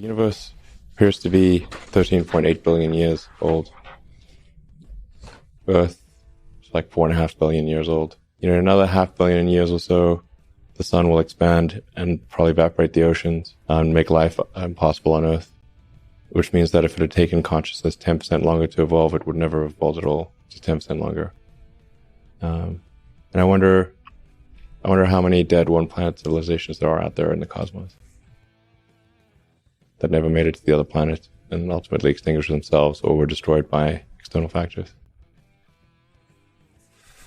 universe appears to be 13.8 billion years old. Earth is like 4.5 billion years old. In another 500 million years or so, the sun will expand and probably evaporate the oceans and make life impossible on Earth. Which means that if it had taken consciousness 10% longer to evolve, it would never have evolved at all. Just 10% longer. And I wonder how many dead one-planet civilizations there are out there in the cosmos that never made it to the other planet and ultimately extinguished themselves or were destroyed by external factors.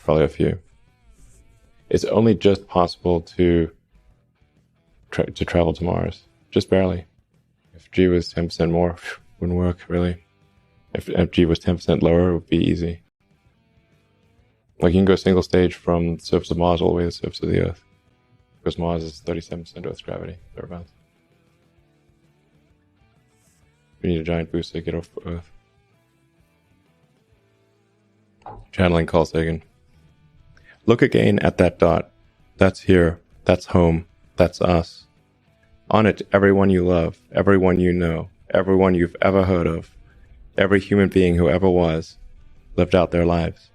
Probably a few. It's only just possible to travel to Mars, just barely. If G was 10% more, wouldn't work really. If G was 10% lower, it would be easy. Like you can go single stage from the surface of Mars all the way to the surface of the Earth, because Mars is 37% Earth's gravity, thereabouts. We need a giant booster to get off Earth. Channeling Carl Sagan. Look again at that dot. That's here. That's home. That's us. On it, everyone you love, everyone you know, everyone you've ever heard of, every human being who ever was, lived out their lives.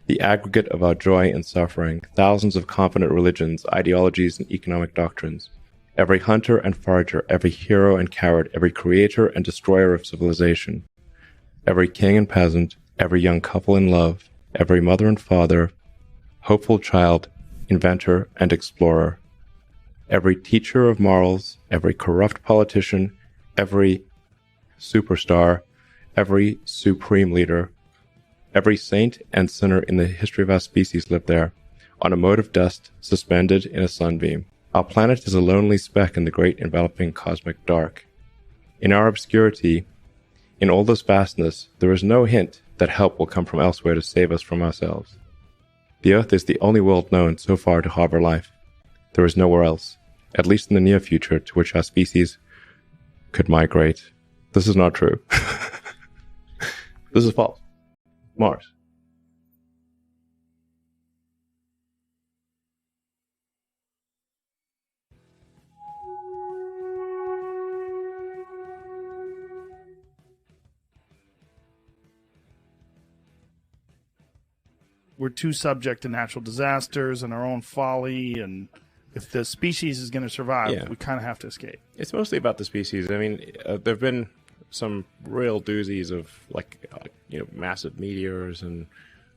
The aggregate of our joy and suffering, thousands of confident religions, ideologies, and economic doctrines. Every hunter and forager, every hero and coward, every creator and destroyer of civilization. Every king and peasant, every young couple in love, every mother and father, hopeful child, inventor, and explorer. Every teacher of morals, every corrupt politician, every superstar, every supreme leader, every saint and sinner in the history of our species lived there, on a mote of dust suspended in a sunbeam. Our planet is a lonely speck in the great enveloping cosmic dark. In our obscurity, in all this vastness, there is no hint that help will come from elsewhere to save us from ourselves. The Earth is the only world known so far to harbor life. There is nowhere else, at least in the near future, to which our species could migrate. This is not true. This is false. Mars. We're too subject to natural disasters and our own folly, and if the species is going to survive, we kind of have to escape. It's mostly about the species. I mean, there have been some real doozies of massive meteors and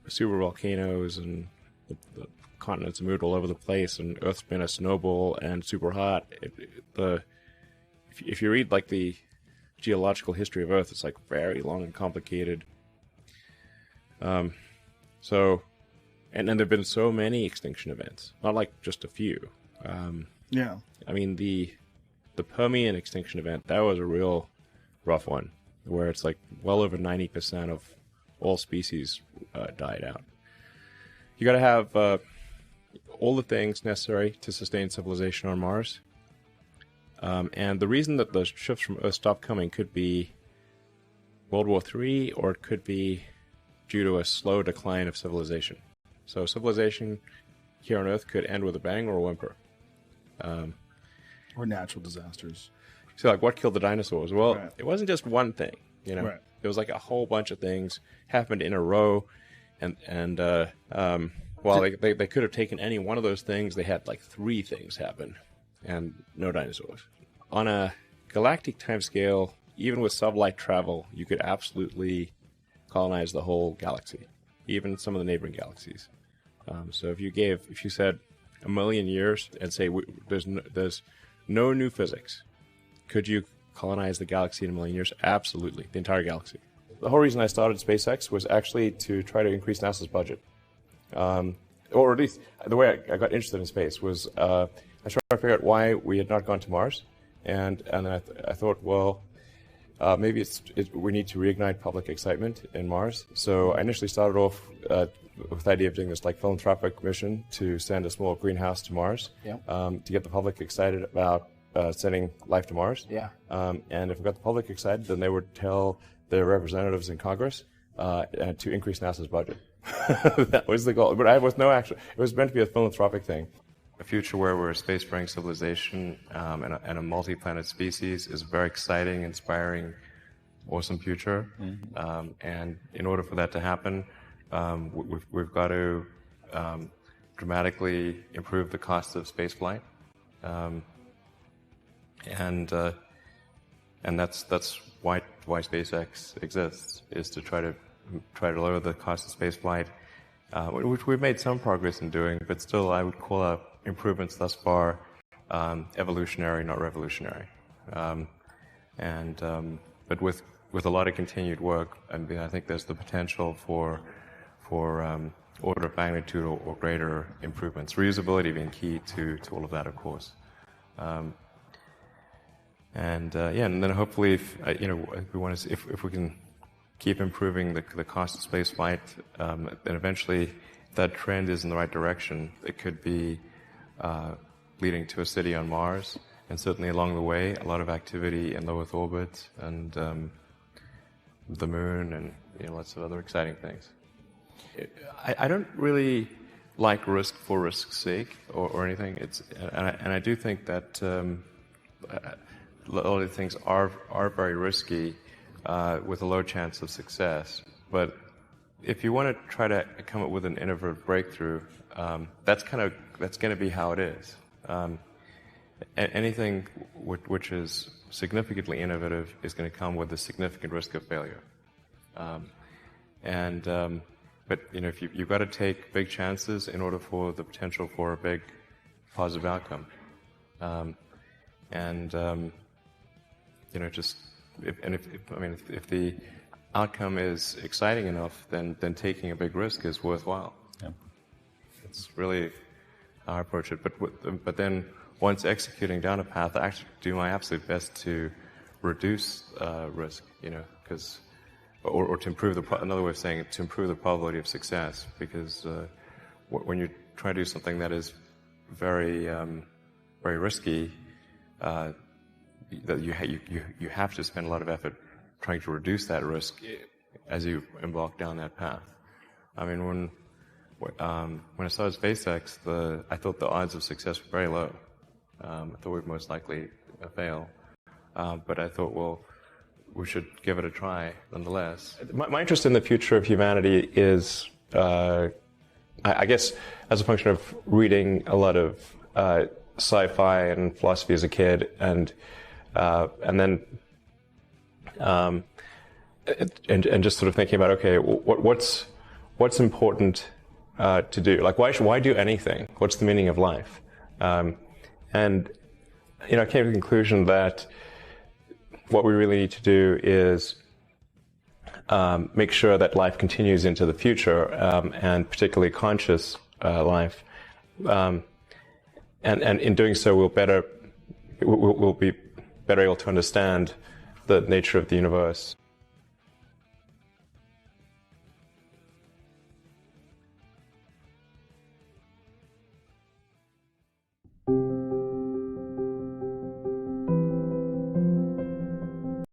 super volcanoes, and the continents moved all over the place, and Earth's been a snowball and super hot. If you read like the geological history of Earth, it's like very long and complicated. And then there've been so many extinction events, not like just a few. I mean, the Permian extinction event, that was a real rough one, where it's like well over 90% of all species died out. You got to have all the things necessary to sustain civilization on Mars. And the reason that the ships from Earth stopped coming could be World War III, or it could be due to a slow decline of civilization. So civilization here on Earth could end with a bang or a whimper. Or natural disasters. So like what killed the dinosaurs? Well, It wasn't just one thing, Right. It was like a whole bunch of things happened in a row, and while they could have taken any one of those things, they had like 3 things happen, and no dinosaurs. On a galactic timescale, even with sublight travel, you could absolutely colonize the whole galaxy, even some of the neighboring galaxies. So if you said 1 million years and say there's no new physics, could you colonize the galaxy in 1 million years? Absolutely, the entire galaxy. The whole reason I started SpaceX was actually to try to increase NASA's budget. Or at least the way I got interested in space was I tried to figure out why we had not gone to Mars, and then I thought, well, maybe we need to reignite public excitement in Mars. So I initially started off with the idea of doing this like philanthropic mission to send a small greenhouse to Mars, to get the public excited about sending life to Mars. And if we got the public excited, then they would tell their representatives in Congress to increase NASA's budget. That was the goal. But I was no action. It was meant to be a philanthropic thing. a future where we're a space-faring civilization and a multi-planet species is a very exciting, inspiring, awesome future. And in order for that to happen, we've got to dramatically improve the cost of spaceflight, and that's why SpaceX exists, is to try to lower the cost of spaceflight, which we've made some progress in doing, but still I would call out improvements thus far evolutionary, not revolutionary. But with a lot of continued work, I think there's the potential for order of magnitude or greater improvements. Reusability being key to all of that, of course. And then hopefully, if we can keep improving the cost of space flight, then eventually, if that trend is in the right direction, it could be leading to a city on Mars, and certainly along the way, a lot of activity in low Earth orbit and the moon, and lots of other exciting things. I don't really like risk for risk's sake or anything. And I do think that a lot of things are very risky with a low chance of success. But if you want to try to come up with an innovative breakthrough, that's going to be how it is. Anything which is significantly innovative is going to come with a significant risk of failure. But if you've got to take big chances in order for the potential for a big positive outcome. If the outcome is exciting enough, then taking a big risk is worthwhile. Yeah. It's really how I approach it. But then once executing down a path, I actually do my absolute best to reduce risk. Because. Or to improve another way of saying it, to improve the probability of success, because when you try to do something that is very, very risky, that you have to spend a lot of effort trying to reduce that risk as you embark down that path. I mean, when I started SpaceX, I thought the odds of success were very low. I thought we'd most likely fail, but I thought, well, we should give it a try, nonetheless. My interest in the future of humanity is, I guess, as a function of reading a lot of sci-fi and philosophy as a kid, and then just sort of thinking about, okay, what's important to do? Like, why do anything? What's the meaning of life? I came to the conclusion that what we really need to do is make sure that life continues into the future, and particularly conscious life. And in doing so, we'll be better able to understand the nature of the universe.